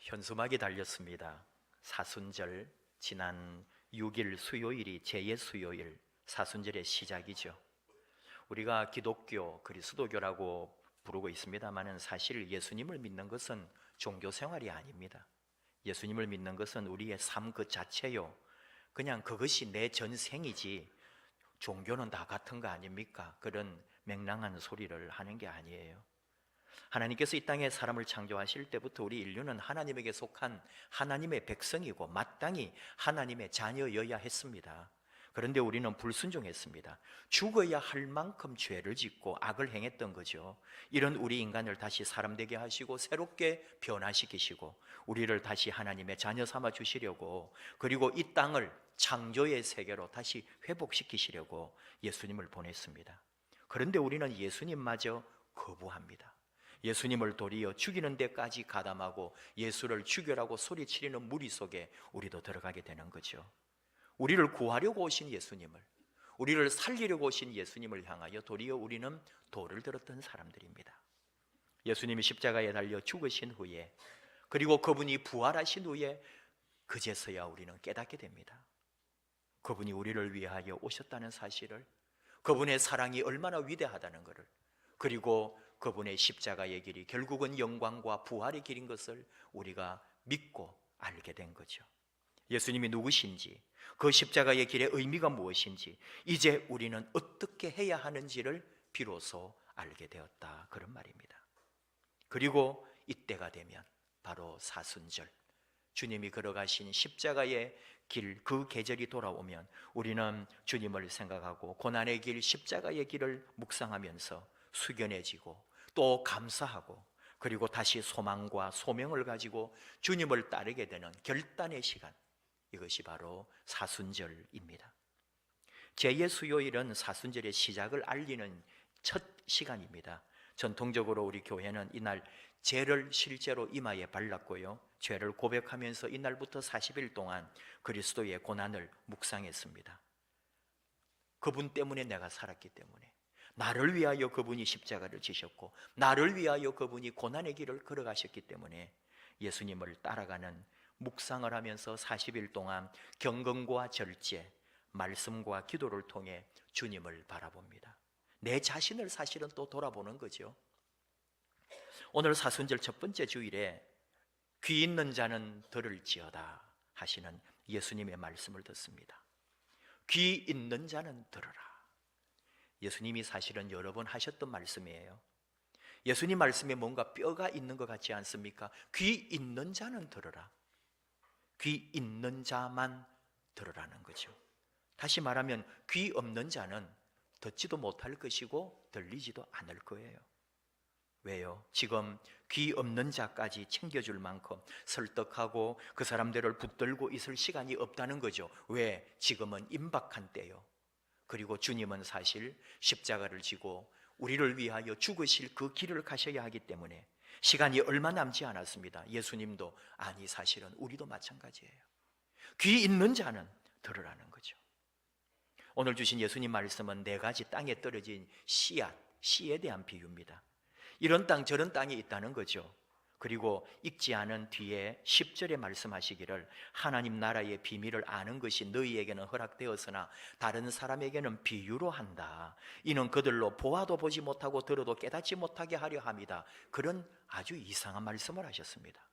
현수막이 달렸습니다. 사순절, 지난 6일 수요일이 제2수요일, 사순절의 시작이죠. 우리가 기독교, 그리스도교라고 부르고 있습니다만 사실 예수님을 믿는 것은 종교 생활이 아닙니다. 예수님을 믿는 것은 우리의 삶 그 자체요. 그냥 그것이 내 전생이지 종교는 다 같은 거 아닙니까? 그런 맹랑한 소리를 하는 게 아니에요. 하나님께서 이 땅에 사람을 창조하실 때부터 우리 인류는 하나님에게 속한 하나님의 백성이고 마땅히 하나님의 자녀여야 했습니다. 그런데 우리는 불순종했습니다. 죽어야 할 만큼 죄를 짓고 악을 행했던 거죠. 이런 우리 인간을 다시 사람 되게 하시고 새롭게 변화시키시고 우리를 다시 하나님의 자녀 삼아 주시려고, 그리고 이 땅을 창조의 세계로 다시 회복시키시려고 예수님을 보냈습니다. 그런데 우리는 예수님마저 거부합니다. 예수님을 도리어 죽이는 데까지 가담하고 예수를 죽여라고 소리치는 무리 속에 우리도 들어가게 되는 거죠. 우리를 구하려고 오신 예수님을, 우리를 살리려고 오신 예수님을 향하여 도리어 우리는 돌을 들었던 사람들입니다. 예수님이 십자가에 달려 죽으신 후에, 그리고 그분이 부활하신 후에 그제서야 우리는 깨닫게 됩니다. 그분이 우리를 위하여 오셨다는 사실을, 그분의 사랑이 얼마나 위대하다는 것을, 그리고 그분의 십자가의 길이 결국은 영광과 부활의 길인 것을 우리가 믿고 알게 된 거죠. 예수님이 누구신지, 그 십자가의 길의 의미가 무엇인지, 이제 우리는 어떻게 해야 하는지를 비로소 알게 되었다, 그런 말입니다. 그리고 이때가 되면 바로 사순절, 주님이 걸어가신 십자가의 길, 그 계절이 돌아오면 우리는 주님을 생각하고 고난의 길, 십자가의 길을 묵상하면서 숙연해지고 또 감사하고, 그리고 다시 소망과 소명을 가지고 주님을 따르게 되는 결단의 시간, 이것이 바로 사순절입니다. 제2수요일은 사순절의 시작을 알리는 첫 시간입니다. 전통적으로 우리 교회는 이날 죄를 실제로 이마에 발랐고요, 죄를 고백하면서 이날부터 40일 동안 그리스도의 고난을 묵상했습니다. 그분 때문에 내가 살았기 때문에, 나를 위하여 그분이 십자가를 지셨고 나를 위하여 그분이 고난의 길을 걸어가셨기 때문에 예수님을 따라가는 묵상을 하면서 40일 동안 경건과 절제, 말씀과 기도를 통해 주님을 바라봅니다. 내 자신을 사실은 또 돌아보는 거죠. 오늘 사순절 첫 번째 주일에 귀 있는 자는 들을지어다 하시는 예수님의 말씀을 듣습니다. 귀 있는 자는 들으라. 예수님이 사실은 여러 번 하셨던 말씀이에요. 예수님 말씀에 뭔가 뼈가 있는 것 같지 않습니까? 귀 있는 자는 들으라. 귀 있는 자만 들으라는 거죠. 다시 말하면 귀 없는 자는 듣지도 못할 것이고 들리지도 않을 거예요. 왜요? 지금 귀 없는 자까지 챙겨줄 만큼 설득하고 그 사람들을 붙들고 있을 시간이 없다는 거죠. 왜? 지금은 임박한 때요. 그리고 주님은 사실 십자가를 지고 우리를 위하여 죽으실 그 길을 가셔야 하기 때문에 시간이 얼마 남지 않았습니다. 예수님도, 아니 사실은 우리도 마찬가지예요. 귀 있는 자는 들으라는 거죠. 오늘 주신 예수님 말씀은 4가지 땅에 떨어진 씨앗, 씨에 대한 비유입니다. 이런 땅 저런 땅이 있다는 거죠. 그리고 읽지 않은 뒤에 10절에 말씀하시기를 하나님 나라의 비밀을 아는 것이 너희에게는 허락되었으나 다른 사람에게는 비유로 한다. 이는 그들로 보아도 보지 못하고 들어도 깨닫지 못하게 하려 함이다. 그런 아주 이상한 말씀을 하셨습니다.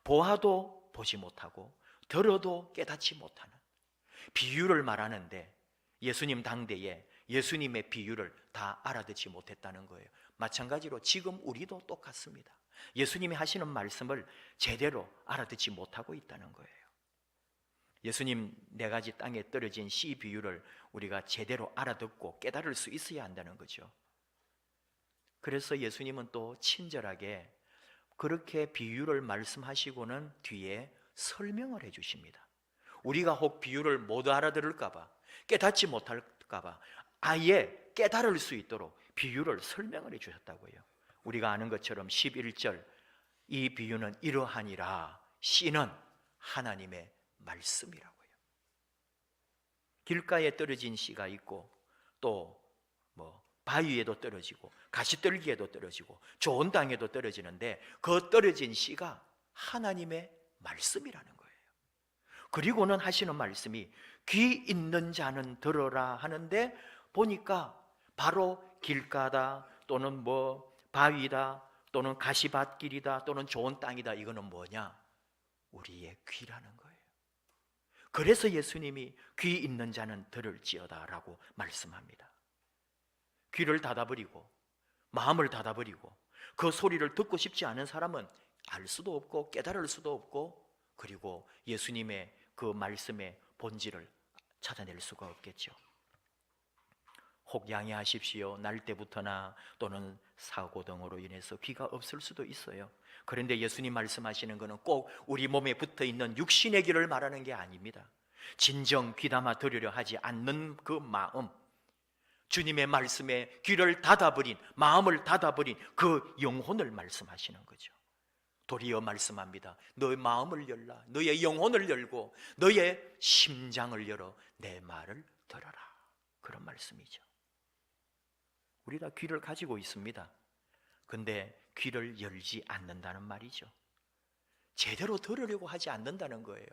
보아도 보지 못하고 들어도 깨닫지 못하는 비유를 말하는데 예수님 당대에 예수님의 비유를 다 알아듣지 못했다는 거예요. 마찬가지로 지금 우리도 똑같습니다. 예수님이 하시는 말씀을 제대로 알아듣지 못하고 있다는 거예요. 예수님 4가지 땅에 떨어진 씨 비유를 우리가 제대로 알아듣고 깨달을 수 있어야 한다는 거죠. 그래서 예수님은 또 친절하게 그렇게 비유를 말씀하시고는 뒤에 설명을 해주십니다. 우리가 혹 비유를 못 알아들을까 봐, 깨닫지 못할까 봐 아예 깨달을 수 있도록 비유를 설명을 해주셨다고요. 우리가 아는 것처럼 11절, 이 비유는 이러하니라. 씨는 하나님의 말씀이라고요. 길가에 떨어진 씨가 있고 또 바위에도 떨어지고 가시떨기에도 떨어지고 좋은 땅에도 떨어지는데 그 떨어진 씨가 하나님의 말씀이라는 거예요. 그리고는 하시는 말씀이 귀 있는 자는 들어라 하는데, 보니까 바로 길가다 또는 뭐 바위다 또는 가시밭길이다 또는 좋은 땅이다. 이거는 뭐냐? 우리의 귀라는 거예요. 그래서 예수님이 귀 있는 자는 들을지어다 라고 말씀합니다. 귀를 닫아버리고 마음을 닫아버리고 그 소리를 듣고 싶지 않은 사람은 알 수도 없고 깨달을 수도 없고, 그리고 예수님의 그 말씀의 본질을 찾아낼 수가 없겠죠. 혹 양해하십시오. 날 때부터나 또는 사고 등으로 인해서 귀가 없을 수도 있어요. 그런데 예수님 말씀하시는 것은 꼭 우리 몸에 붙어있는 육신의 귀를 말하는 게 아닙니다. 진정 귀담아 들으려 하지 않는 그 마음, 주님의 말씀에 귀를 닫아버린, 마음을 닫아버린 그 영혼을 말씀하시는 거죠. 도리어 말씀합니다. 너의 마음을 열라, 너의 영혼을 열고 너의 심장을 열어 내 말을 들어라. 그런 말씀이죠. 우리 다 귀를 가지고 있습니다. 근데 귀를 열지 않는다는 말이죠. 제대로 들으려고 하지 않는다는 거예요.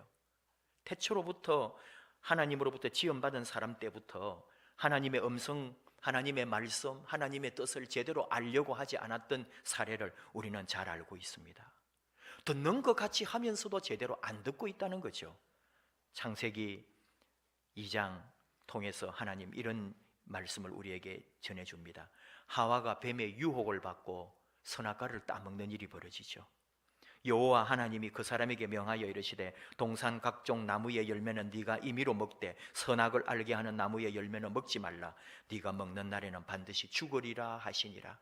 태초로부터 하나님으로부터 지원받은 사람 때부터 하나님의 음성, 하나님의 말씀, 하나님의 뜻을 제대로 알려고 하지 않았던 사례를 우리는 잘 알고 있습니다. 듣는 것 같이 하면서도 제대로 안 듣고 있다는 거죠. 창세기 2장 통해서 하나님 이런 말씀을 우리에게 전해줍니다. 하와가 뱀의 유혹을 받고 선악과를 따먹는 일이 벌어지죠. 여호와 하나님이 그 사람에게 명하여 이르시되 동산 각종 나무의 열매는 네가 임의로 먹되 선악을 알게 하는 나무의 열매는 먹지 말라. 네가 먹는 날에는 반드시 죽으리라 하시니라.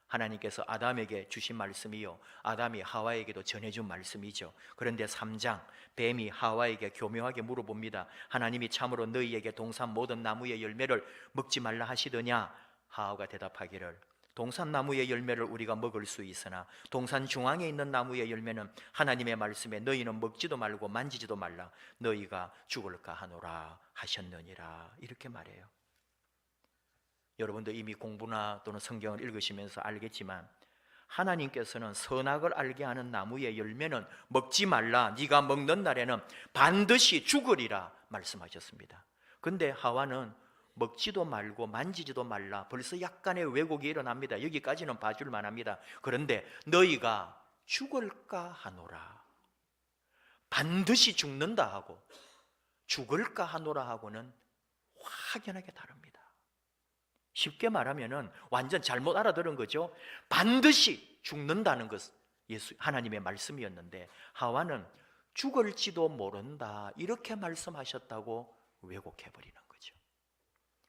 하나님께서 아담에게 주신 말씀이요, 아담이 하와에게도 전해준 말씀이죠. 그런데 3장 뱀이 하와에게 교묘하게 물어봅니다. 하나님이 참으로 너희에게 동산 모든 나무의 열매를 먹지 말라 하시더냐? 하와가 대답하기를 동산 나무의 열매를 우리가 먹을 수 있으나 동산 중앙에 있는 나무의 열매는 하나님의 말씀에 너희는 먹지도 말고 만지지도 말라. 너희가 죽을까 하노라 하셨느니라. 이렇게 말해요. 여러분도 이미 공부나 또는 성경을 읽으시면서 알겠지만 하나님께서는 선악을 알게 하는 나무의 열매는 먹지 말라, 네가 먹는 날에는 반드시 죽으리라 말씀하셨습니다. 근데 하와는 먹지도 말고 만지지도 말라, 벌써 약간의 왜곡이 일어납니다. 여기까지는 봐줄만 합니다. 그런데 너희가 죽을까 하노라, 반드시 죽는다 하고 죽을까 하노라 하고는 확연하게 다릅니다. 쉽게 말하면은 완전 잘못 알아들은 거죠. 반드시 죽는다는 것, 하나님의 말씀이었는데 하와는 죽을지도 모른다 이렇게 말씀하셨다고 왜곡해버리는 거죠.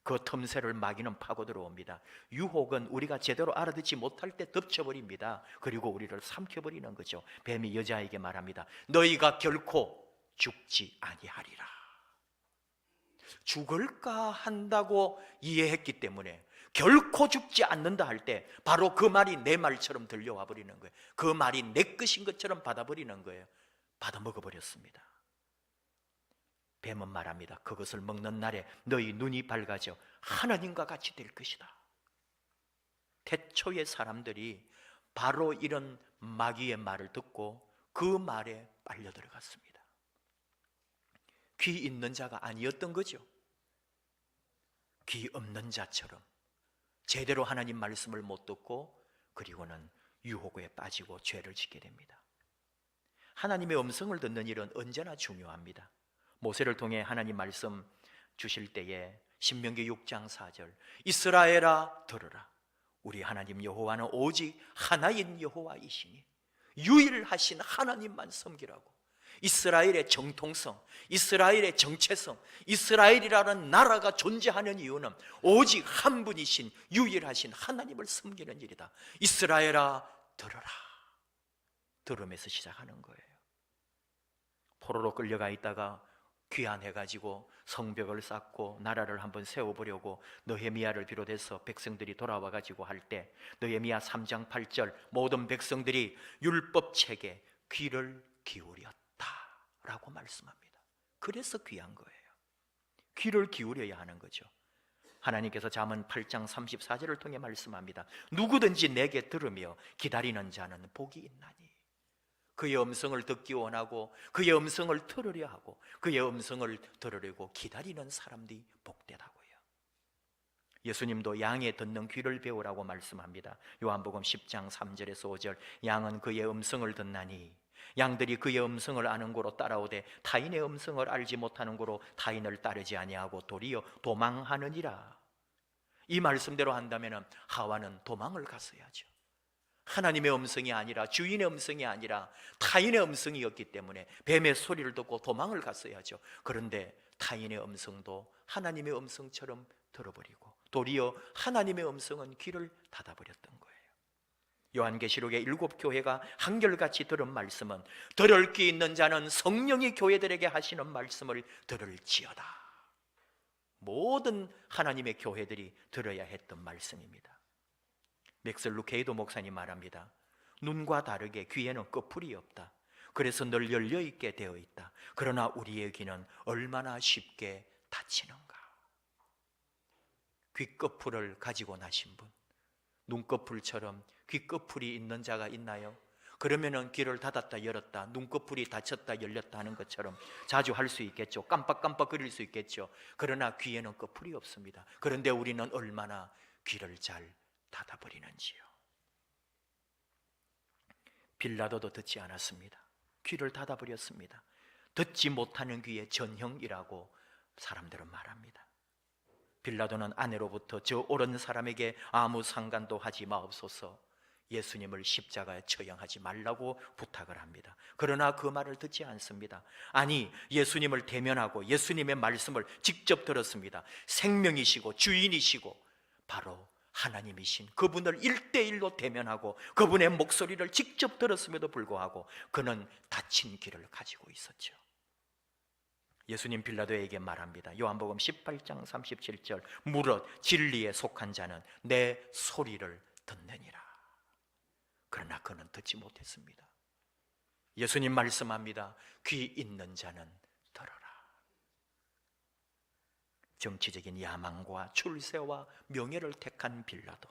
그 틈새를 마귀는 파고 들어옵니다. 유혹은 우리가 제대로 알아듣지 못할 때 덮쳐버립니다. 그리고 우리를 삼켜버리는 거죠. 뱀이 여자에게 말합니다. 너희가 결코 죽지 아니하리라. 죽을까 한다고 이해했기 때문에 결코 죽지 않는다 할 때 바로 그 말이 내 말처럼 들려와 버리는 거예요. 그 말이 내 것인 것처럼 받아버리는 거예요. 받아 먹어버렸습니다. 뱀은 말합니다. 그것을 먹는 날에 너희 눈이 밝아져 하나님과 같이 될 것이다. 태초의 사람들이 바로 이런 마귀의 말을 듣고 그 말에 빨려 들어갔습니다. 귀 있는 자가 아니었던 거죠. 귀 없는 자처럼 제대로 하나님 말씀을 못 듣고 그리고는 유혹에 빠지고 죄를 짓게 됩니다. 하나님의 음성을 듣는 일은 언제나 중요합니다. 모세를 통해 하나님 말씀 주실 때에 신명기 6장 4절 이스라엘아 들으라. 우리 하나님 여호와는 오직 하나인 여호와이시니 유일하신 하나님만 섬기라고. 이스라엘의 정통성, 이스라엘의 정체성, 이스라엘이라는 나라가 존재하는 이유는 오직 한 분이신 유일하신 하나님을 섬기는 일이다. 이스라엘아 들어라. 들으면서 시작하는 거예요. 포로로 끌려가 있다가 귀환해가지고 성벽을 쌓고 나라를 한번 세워보려고 느헤미야를 비롯해서 백성들이 돌아와가지고 할 때 느헤미야 3장 8절 모든 백성들이 율법책에 귀를 기울였다 라고 말씀합니다. 그래서 귀한 거예요. 귀를 기울여야 하는 거죠. 하나님께서 잠언 8장 34절을 통해 말씀합니다. 누구든지 내게 들으며 기다리는 자는 복이 있나니. 그의 음성을 듣기 원하고 그의 음성을 들으려 하고 그의 음성을 들으려고 기다리는 사람들이 복되다고요. 예수님도 양의 듣는 귀를 배우라고 말씀합니다. 요한복음 10장 3절에서 5절, 양은 그의 음성을 듣나니 양들이 그의 음성을 아는 고로 따라오되 타인의 음성을 알지 못하는 고로 타인을 따르지 아니하고 도리어 도망하느니라. 이 말씀대로 한다면 하와는 도망을 갔어야죠. 하나님의 음성이 아니라, 주인의 음성이 아니라 타인의 음성이었기 때문에 뱀의 소리를 듣고 도망을 갔어야죠. 그런데 타인의 음성도 하나님의 음성처럼 들어버리고 도리어 하나님의 음성은 귀를 닫아버렸던 거예요. 요한계시록의 7교회가 한결같이 들은 말씀은 들을 귀 있는 자는 성령이 교회들에게 하시는 말씀을 들을지어다. 모든 하나님의 교회들이 들어야 했던 말씀입니다. 맥스 루케이도 목사님 말합니다. 눈과 다르게 귀에는 꺼풀이 없다. 그래서 늘 열려있게 되어 있다. 그러나 우리의 귀는 얼마나 쉽게 닫히는가. 귀꺼풀을 가지고 나신 분, 눈꺼풀처럼 귀꺼풀이 있는 자가 있나요? 그러면은 귀를 닫았다 열었다, 눈꺼풀이 닫혔다 열렸다 하는 것처럼 자주 할 수 있겠죠. 깜빡깜빡거릴 수 있겠죠. 그러나 귀에는 꺼풀이 없습니다. 그런데 우리는 얼마나 귀를 잘 닫아버리는지요. 빌라도도 듣지 않았습니다. 귀를 닫아버렸습니다. 듣지 못하는 귀의 전형이라고 사람들은 말합니다. 빌라도는 아내로부터 저 옳은 사람에게 아무 상관도 하지 마옵소서, 예수님을 십자가에 처형하지 말라고 부탁을 합니다. 그러나 그 말을 듣지 않습니다. 아니, 예수님을 대면하고 예수님의 말씀을 직접 들었습니다. 생명이시고 주인이시고 바로 하나님이신 그분을 1대1로 대면하고 그분의 목소리를 직접 들었음에도 불구하고 그는 닫힌 귀를 가지고 있었죠. 예수님 빌라도에게 말합니다. 요한복음 18장 37절, 무릇 진리에 속한 자는 내 소리를 듣느니라. 그러나 그는 듣지 못했습니다. 예수님 말씀합니다. 귀 있는 자는 들어라. 정치적인 야망과 출세와 명예를 택한 빌라도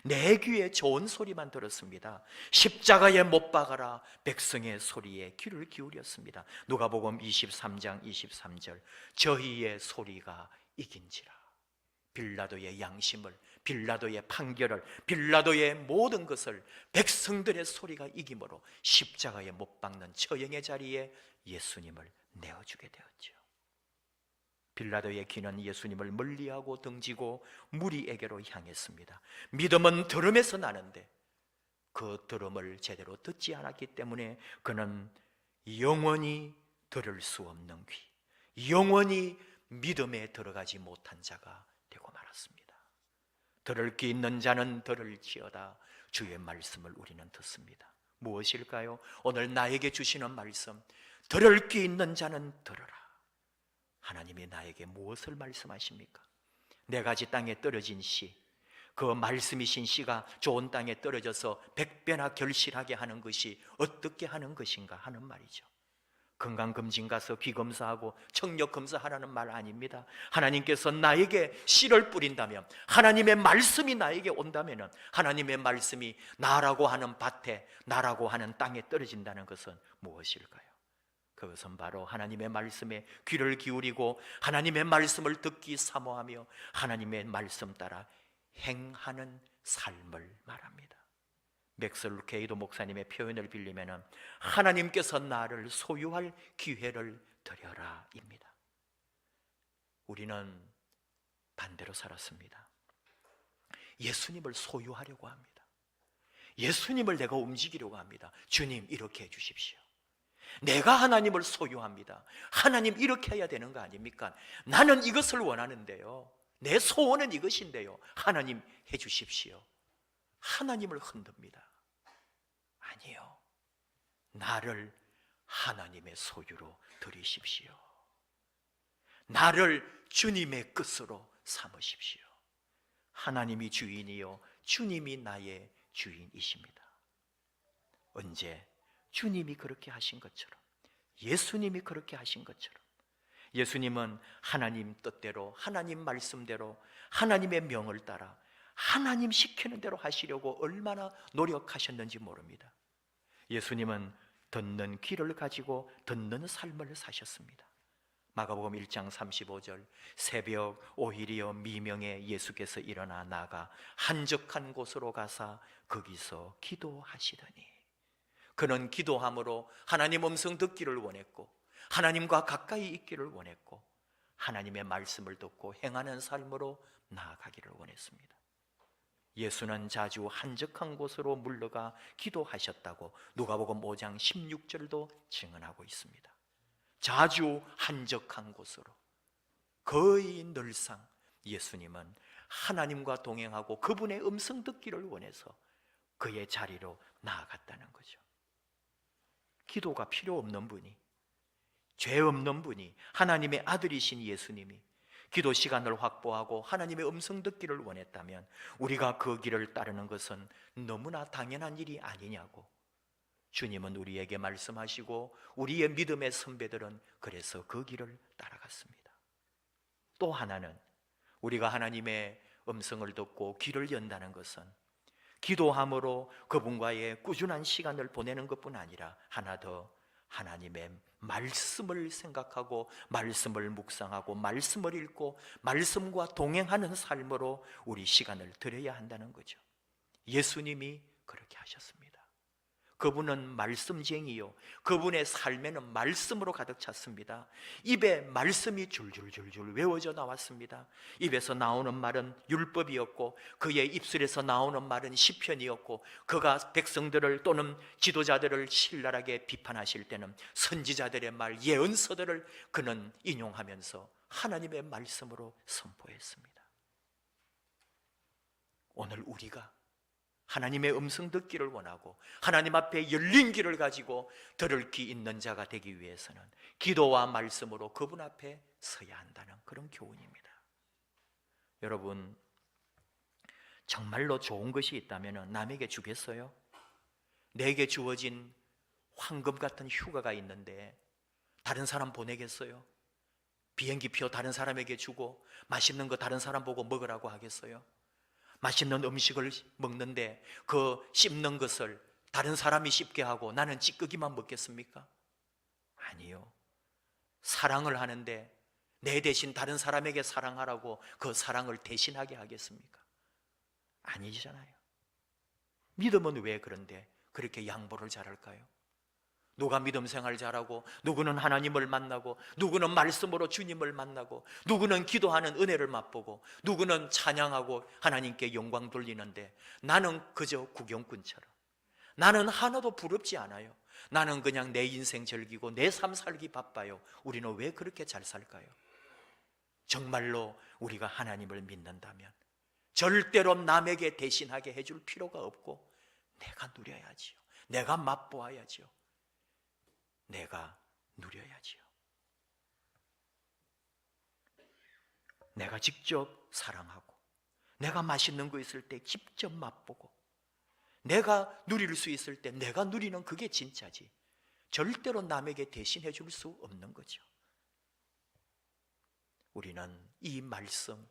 내 귀에 좋은 소리만 들었습니다. 십자가에 못 박아라 백성의 소리에 귀를 기울였습니다. 누가복음 23장 23절, 저희의 소리가 이긴지라. 빌라도의 양심을, 빌라도의 판결을, 빌라도의 모든 것을 백성들의 소리가 이김으로 십자가에 못 박는 처형의 자리에 예수님을 내어주게 되었죠. 빌라도의 귀는 예수님을 멀리하고 등지고 무리에게로 향했습니다. 믿음은 들음에서 나는데 그 들음을 제대로 듣지 않았기 때문에 그는 영원히 들을 수 없는 귀, 영원히 믿음에 들어가지 못한 자가 되고 말았습니다. 들을 귀 있는 자는 들을지어다. 주의 말씀을 우리는 듣습니다. 무엇일까요? 오늘 나에게 주시는 말씀, 들을 귀 있는 자는 들으라. 하나님이 나에게 무엇을 말씀하십니까? 네 가지 땅에 떨어진 씨, 그 말씀이신 씨가 좋은 땅에 떨어져서 100배나 결실하게 하는 것이 어떻게 하는 것인가 하는 말이죠. 건강검진 가서 귀검사하고 청력검사하라는 말 아닙니다. 하나님께서 나에게 씨를 뿌린다면, 하나님의 말씀이 나에게 온다면, 하나님의 말씀이 나라고 하는 밭에, 나라고 하는 땅에 떨어진다는 것은 무엇일까요? 그것은 바로 하나님의 말씀에 귀를 기울이고 하나님의 말씀을 듣기 사모하며 하나님의 말씀 따라 행하는 삶을 말합니다. 맥스 루케이도 목사님의 표현을 빌리면 하나님께서 나를 소유할 기회를 드려라 입니다. 우리는 반대로 살았습니다. 예수님을 소유하려고 합니다. 예수님을 내가 움직이려고 합니다. 주님 이렇게 해주십시오. 내가 하나님을 소유합니다. 하나님 이렇게 해야 되는 거 아닙니까? 나는 이것을 원하는데요, 내 소원은 이것인데요, 하나님 해주십시오. 하나님을 흔듭니다. 아니요, 나를 하나님의 소유로 드리십시오. 나를 주님의 것으로 삼으십시오. 하나님이 주인이요 주님이 나의 주인이십니다. 언제? 주님이 그렇게 하신 것처럼, 예수님이 그렇게 하신 것처럼. 예수님은 하나님 뜻대로, 하나님 말씀대로, 하나님의 명을 따라 하나님 시키는 대로 하시려고 얼마나 노력하셨는지 모릅니다. 예수님은 듣는 귀를 가지고 듣는 삶을 사셨습니다. 마가복음 1장 35절, 새벽 오히려 미명에 예수께서 일어나 나가 한적한 곳으로 가사 거기서 기도하시더니, 그는 기도함으로 하나님 음성 듣기를 원했고 하나님과 가까이 있기를 원했고 하나님의 말씀을 듣고 행하는 삶으로 나아가기를 원했습니다. 예수는 자주 한적한 곳으로 물러가 기도하셨다고 누가복음 5장 16절도 증언하고 있습니다. 자주 한적한 곳으로, 거의 늘상 예수님은 하나님과 동행하고 그분의 음성 듣기를 원해서 그의 자리로 나아갔다는 거죠. 기도가 필요 없는 분이, 죄 없는 분이, 하나님의 아들이신 예수님이 기도 시간을 확보하고 하나님의 음성 듣기를 원했다면 우리가 그 길을 따르는 것은 너무나 당연한 일이 아니냐고 주님은 우리에게 말씀하시고 우리의 믿음의 선배들은 그래서 그 길을 따라갔습니다. 또 하나는 우리가 하나님의 음성을 듣고 귀를 연다는 것은 기도함으로 그분과의 꾸준한 시간을 보내는 것뿐 아니라 하나 더, 하나님의 말씀을 생각하고 말씀을 묵상하고 말씀을 읽고 말씀과 동행하는 삶으로 우리 시간을 들여야 한다는 거죠. 예수님이 그렇게 하셨습니다. 그분은 말씀쟁이요, 그분의 삶에는 말씀으로 가득 찼습니다. 입에 말씀이 줄줄줄줄 외워져 나왔습니다. 입에서 나오는 말은 율법이었고 그의 입술에서 나오는 말은 시편이었고, 그가 백성들을 또는 지도자들을 신랄하게 비판하실 때는 선지자들의 말, 예언서들을 그는 인용하면서 하나님의 말씀으로 선포했습니다. 오늘 우리가 하나님의 음성 듣기를 원하고 하나님 앞에 열린 귀를 가지고 들을 귀 있는 자가 되기 위해서는 기도와 말씀으로 그분 앞에 서야 한다는 그런 교훈입니다. 여러분, 정말로 좋은 것이 있다면 남에게 주겠어요? 내게 주어진 황금 같은 휴가가 있는데 다른 사람 보내겠어요? 비행기표 다른 사람에게 주고 맛있는 거 다른 사람 보고 먹으라고 하겠어요? 맛있는 음식을 먹는데 그 씹는 것을 다른 사람이 씹게 하고 나는 찌꺼기만 먹겠습니까? 아니요. 사랑을 하는데 내 대신 다른 사람에게 사랑하라고 그 사랑을 대신하게 하겠습니까? 아니잖아요. 믿음은 왜 그런데 그렇게 양보를 잘할까요? 누가 믿음 생활 잘하고 누구는 하나님을 만나고 누구는 말씀으로 주님을 만나고 누구는 기도하는 은혜를 맛보고 누구는 찬양하고 하나님께 영광 돌리는데 나는 그저 구경꾼처럼, 나는 하나도 부럽지 않아요. 나는 그냥 내 인생 즐기고 내 삶 살기 바빠요. 우리는 왜 그렇게 잘 살까요? 정말로 우리가 하나님을 믿는다면 절대로 남에게 대신하게 해줄 필요가 없고 내가 누려야지요. 내가 맛보아야지요. 내가 누려야지요. 내가 직접 사랑하고 내가 맛있는 거 있을 때 직접 맛보고 내가 누릴 수 있을 때 내가 누리는 그게 진짜지, 절대로 남에게 대신해 줄 수 없는 거죠. 우리는 이 말씀,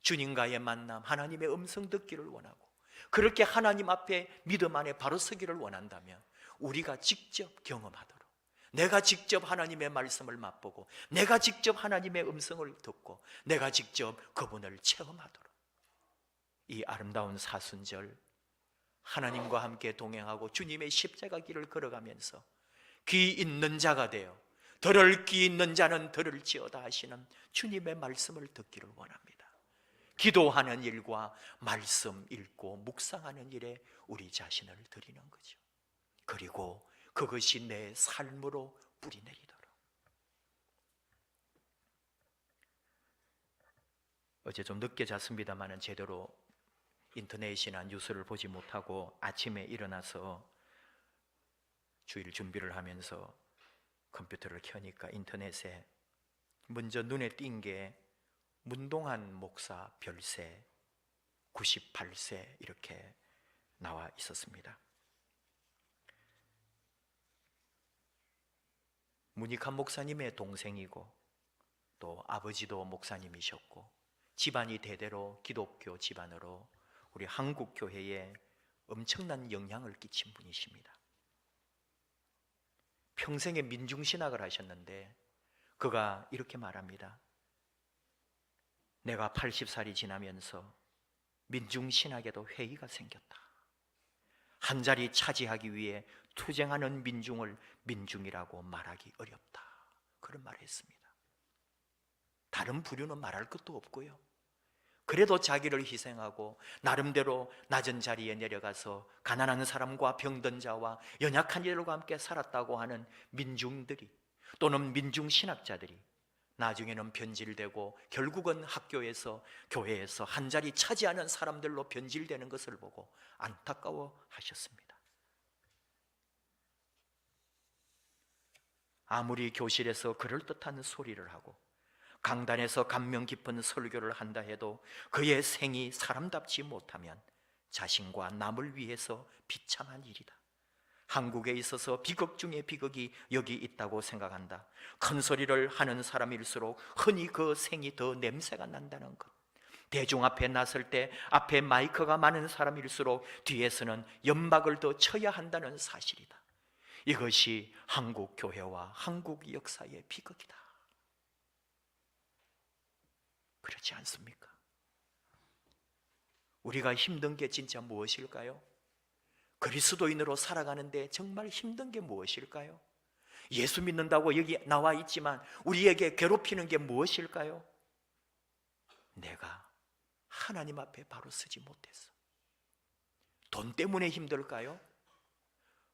주님과의 만남, 하나님의 음성 듣기를 원하고 그렇게 하나님 앞에 믿음 안에 바로 서기를 원한다면 우리가 직접 경험하도록, 내가 직접 하나님의 말씀을 맛보고 내가 직접 하나님의 음성을 듣고 내가 직접 그분을 체험하도록, 이 아름다운 사순절 하나님과 함께 동행하고 주님의 십자가 길을 걸어가면서 귀 있는 자가 되어 들을 귀 있는 자는 들을지어다 하시는 주님의 말씀을 듣기를 원합니다. 기도하는 일과 말씀 읽고 묵상하는 일에 우리 자신을 드리는 거죠. 그리고 그것이 내 삶으로 뿌리내리도록. 어제 좀 늦게 잤습니다만 제대로 인터넷이나 뉴스를 보지 못하고 아침에 일어나서 주일 준비를 하면서 컴퓨터를 켜니까 인터넷에 먼저 눈에 띈 게 문동한 목사 별세 98세 이렇게 나와 있었습니다. 문익환 목사님의 동생이고 또 아버지도 목사님이셨고 집안이 대대로 기독교 집안으로 우리 한국 교회에 엄청난 영향을 끼친 분이십니다. 평생에 민중신학을 하셨는데 그가 이렇게 말합니다. 내가 80살이 지나면서 민중신학에도 회의가 생겼다. 한 자리 차지하기 위해 투쟁하는 민중을 민중이라고 말하기 어렵다. 그런 말을 했습니다. 다른 부류는 말할 것도 없고요. 그래도 자기를 희생하고 나름대로 낮은 자리에 내려가서 가난한 사람과 병든 자와 연약한 이들과 함께 살았다고 하는 민중들이, 또는 민중신학자들이 나중에는 변질되고 결국은 학교에서, 교회에서 한 자리 차지하는 사람들로 변질되는 것을 보고 안타까워 하셨습니다. 아무리 교실에서 그럴듯한 소리를 하고 강단에서 감명 깊은 설교를 한다 해도 그의 생이 사람답지 못하면 자신과 남을 위해서 비참한 일이다. 한국에 있어서 비극 중에 비극이 여기 있다고 생각한다. 큰 소리를 하는 사람일수록 흔히 그 생이 더 냄새가 난다는 것. 대중 앞에 나설 때 앞에 마이크가 많은 사람일수록 뒤에서는 연막을 더 쳐야 한다는 사실이다. 이것이 한국 교회와 한국 역사의 비극이다. 그렇지 않습니까? 우리가 힘든 게 진짜 무엇일까요? 그리스도인으로 살아가는데 정말 힘든 게 무엇일까요? 예수 믿는다고 여기 나와 있지만 우리에게 괴롭히는 게 무엇일까요? 내가 하나님 앞에 바로 서지 못해서. 돈 때문에 힘들까요?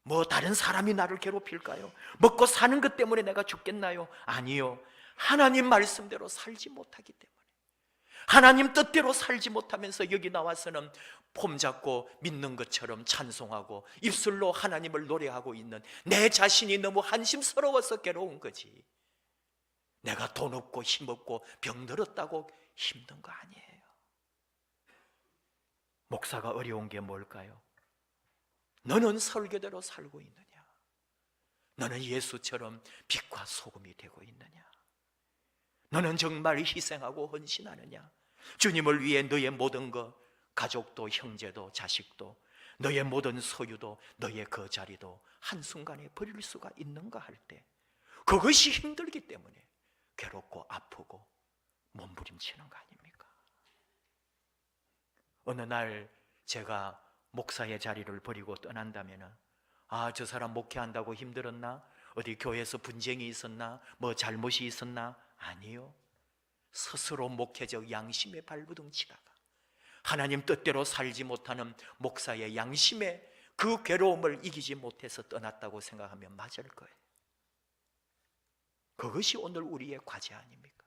뭐 다른 사람이 나를 괴롭힐까요? 먹고 사는 것 때문에 내가 죽겠나요? 아니요. 하나님 말씀대로 살지 못하기 때문에, 하나님 뜻대로 살지 못하면서 여기 나와서는 폼 잡고 믿는 것처럼 찬송하고 입술로 하나님을 노래하고 있는 내 자신이 너무 한심스러워서 괴로운 거지, 내가 돈 없고 힘 없고 병들었다고 힘든 거 아니에요. 목사가 어려운 게 뭘까요? 너는 설교대로 살고 있느냐? 너는 예수처럼 빛과 소금이 되고 있느냐? 너는 정말 희생하고 헌신하느냐? 주님을 위해 너의 모든 것, 가족도 형제도 자식도 너의 모든 소유도 너의 그 자리도 한순간에 버릴 수가 있는가 할 때, 그것이 힘들기 때문에 괴롭고 아프고 몸부림치는 거 아닙니까? 어느 날 제가 목사의 자리를 버리고 떠난다면, 아, 저 사람 목회한다고 힘들었나? 어디 교회에서 분쟁이 있었나? 뭐 잘못이 있었나? 아니요. 스스로 목회적 양심에 발부둥치다가 하나님 뜻대로 살지 못하는 목사의 양심에 그 괴로움을 이기지 못해서 떠났다고 생각하면 맞을 거예요. 그것이 오늘 우리의 과제 아닙니까?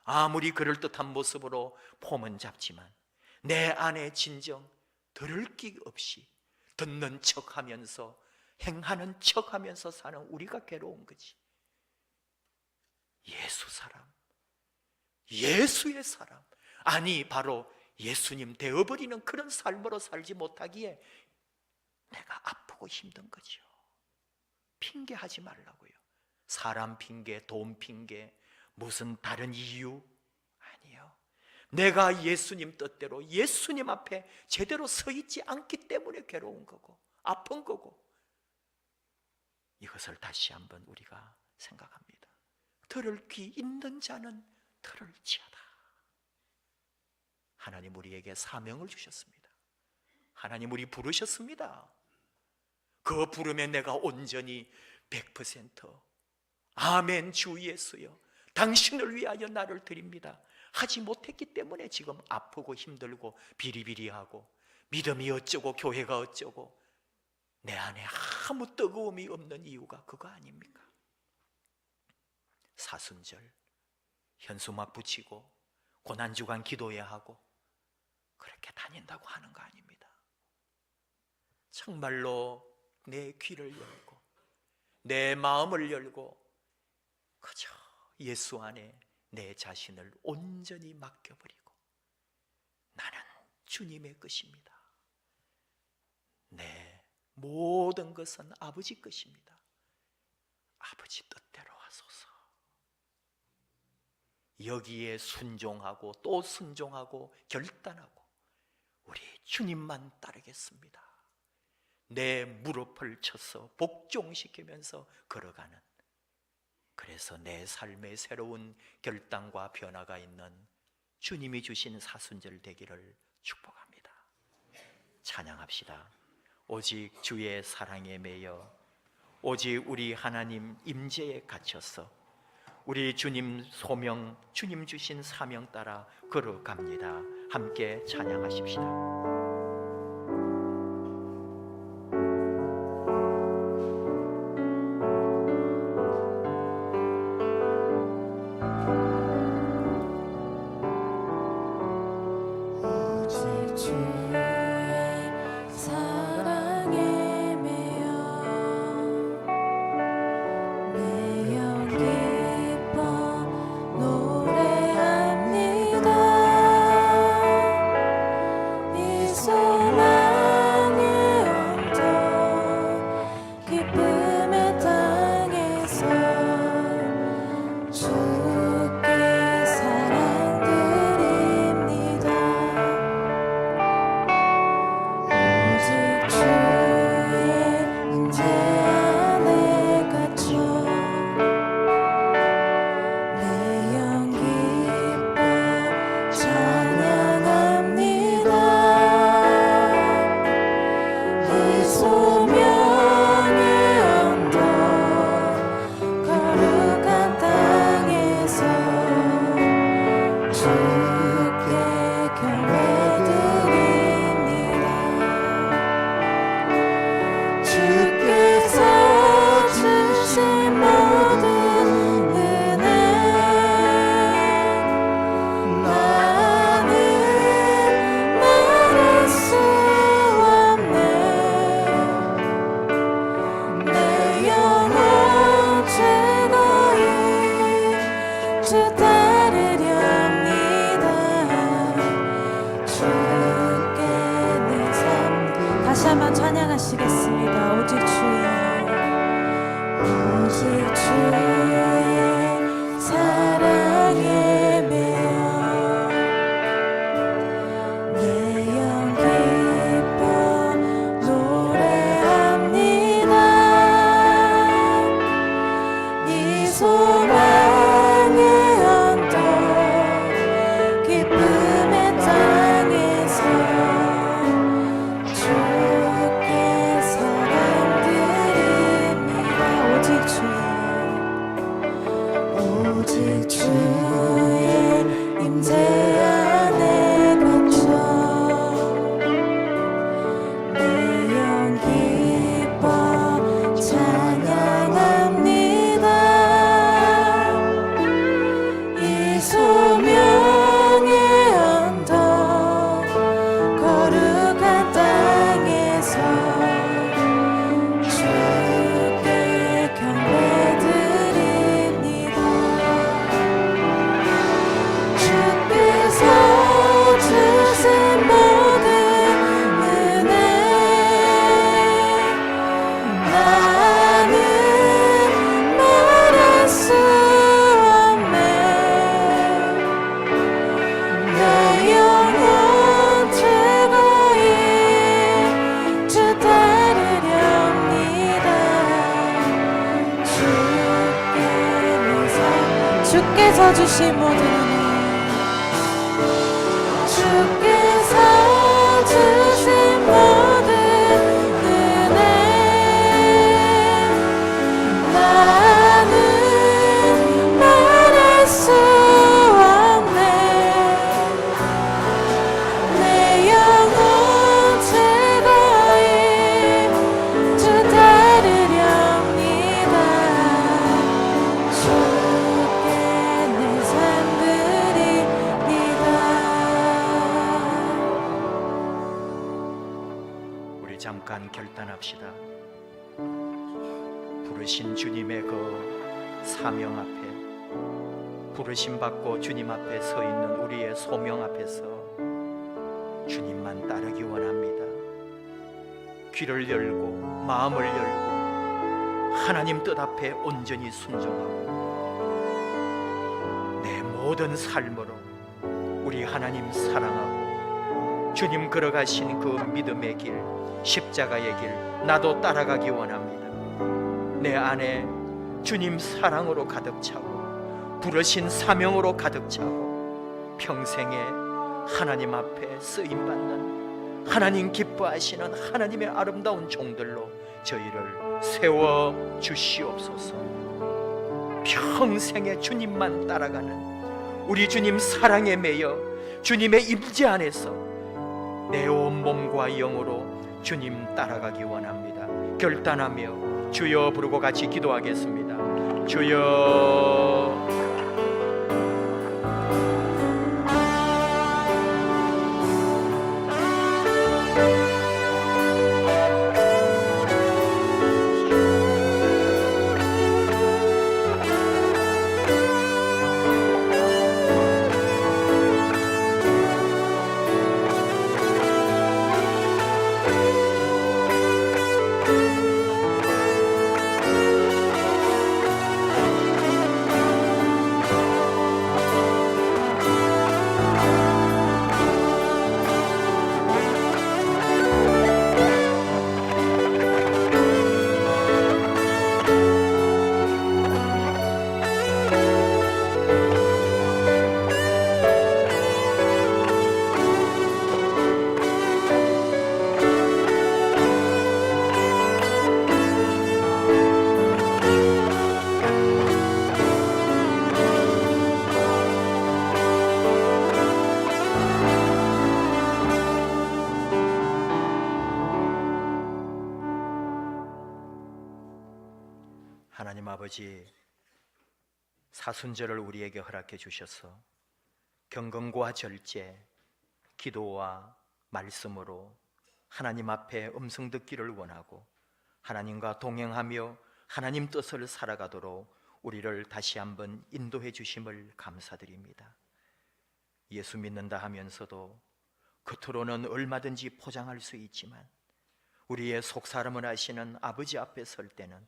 아무리 그럴듯한 모습으로 폼은 잡지만 내 안에 진정 들을 기 없이 듣는 척하면서 행하는 척하면서 사는 우리가 괴로운 거지. 예수 사람, 예수의 사람, 아니 바로 예수님 되어버리는 그런 삶으로 살지 못하기에 내가 아프고 힘든 거죠. 핑계하지 말라고요. 사람 핑계, 돈 핑계, 무슨 다른 이유 아니요. 내가 예수님 뜻대로 예수님 앞에 제대로 서 있지 않기 때문에 괴로운 거고 아픈 거고, 이것을 다시 한번 우리가 생각합니다. 들을 귀 있는 자는 들을지어다. 하나님 우리에게 사명을 주셨습니다. 하나님 우리 부르셨습니다. 그 부름에 내가 온전히 100% 아멘 주 예수여 당신을 위하여 나를 드립니다 하지 못했기 때문에 지금 아프고 힘들고 비리비리하고 믿음이 어쩌고 교회가 어쩌고 내 안에 아무 뜨거움이 없는 이유가 그거 아닙니까? 사순절 현수막 붙이고 고난주간 기도해야 하고 그렇게 다닌다고 하는 거 아닙니다. 정말로 내 귀를 열고 내 마음을 열고 그저 예수 안에 내 자신을 온전히 맡겨버리고 나는 주님의 것입니다. 내 모든 것은 아버지 것입니다. 아버지 뜻대로 하소서. 여기에 순종하고 또 순종하고 결단하고 우리 주님만 따르겠습니다. 내 무릎을 쳐서 복종시키면서 걸어가는, 그래서 내 삶의 새로운 결단과 변화가 있는 주님이 주신 사순절 되기를 축복합니다. 찬양합시다. 오직 주의 사랑에 매여, 오직 우리 하나님 임재에 갇혀서 우리 주님 소명, 주님 주신 사명 따라 걸어갑니다. 함께 찬양하십시다. 다시 한번 찬양하시겠습니다. 오직 주의 사랑에 매여 내 영 기뻐 노래합니다. 이 소망의 언덕 기쁨의 땅에서 오직 주의 임재 안에 갇혀 내 영 기뻐 찬양합니다. 이 소명의 언덕 거룩한 땅에서 주께 경배드립니다. 주께서 주신 모든 은혜 나는 말할 수 없네. 내 영혼 즐거이 주 따르렵니다. 주께서 주신 모든 은혜 주께서 주신 모든 은혜 나는 말할 수 없네. 내 영혼 즐거이 주 따르렵니다. 주께 내 삶 드립니다. 우리 잠깐 결단합시다. 부르신 주님의 그 사명 앞에, 부르심 받고 주님 앞에 서 있는 우리의 소명 앞에서 주님만 따르기 원합니다. 귀를 열고 마음을 열고 하나님 뜻 앞에 온전히 순종하고 내 모든 삶으로 우리 하나님 사랑하고 주님 걸어가신 그 믿음의 길, 십자가의 길 나도 따라가기 원합니다. 내 안에 주님 사랑으로 가득 차고 부르신 사명으로 가득 차고 평생에 하나님 앞에 쓰임받는 하나님 기뻐하시는 하나님의 아름다운 종들로 저희를 세워 주시옵소서. 평생에 주님만 따라가는 우리 주님 사랑에 매여 주님의 임재 안에서 내 온 몸과 영으로 주님 따라가기 원합니다. 결단하며 주여 부르고 같이 기도하겠습니다. 주여. 하나님 아버지, 사순절을 우리에게 허락해 주셔서 경건과 절제, 기도와 말씀으로 하나님 앞에 음성 듣기를 원하고 하나님과 동행하며 하나님 뜻을 살아가도록 우리를 다시 한번 인도해 주심을 감사드립니다. 예수 믿는다 하면서도 겉으로는 얼마든지 포장할 수 있지만 우리의 속사람을 아시는 아버지 앞에 설 때는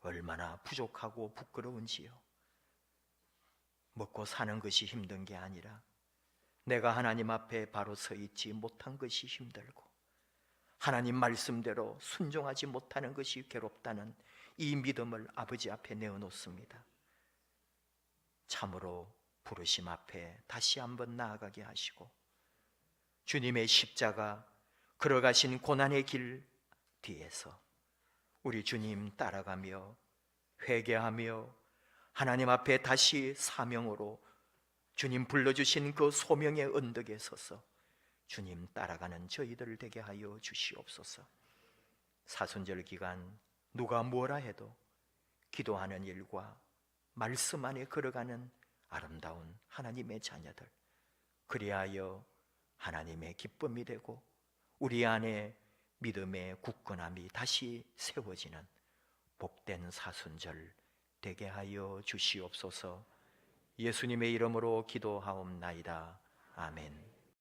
얼마나 부족하고 부끄러운지요. 먹고 사는 것이 힘든 게 아니라 내가 하나님 앞에 바로 서 있지 못한 것이 힘들고 하나님 말씀대로 순종하지 못하는 것이 괴롭다는 이 믿음을 아버지 앞에 내어놓습니다. 참으로 부르심 앞에 다시 한번 나아가게 하시고 주님의 십자가 걸어가신 고난의 길 뒤에서 우리 주님 따라가며 회개하며 하나님 앞에 다시 사명으로 주님 불러주신 그 소명의 언덕에 서서 주님 따라가는 저희들 되게 하여 주시옵소서. 사순절 기간 누가 뭐라 해도 기도하는 일과 말씀 안에 걸어가는 아름다운 하나님의 자녀들, 그리하여 하나님의 기쁨이 되고 우리 안에 믿음의 굳건함이 다시 세워지는 복된 사순절 되게 하여 주시옵소서. 예수님의 이름으로 기도하옵나이다. 아멘.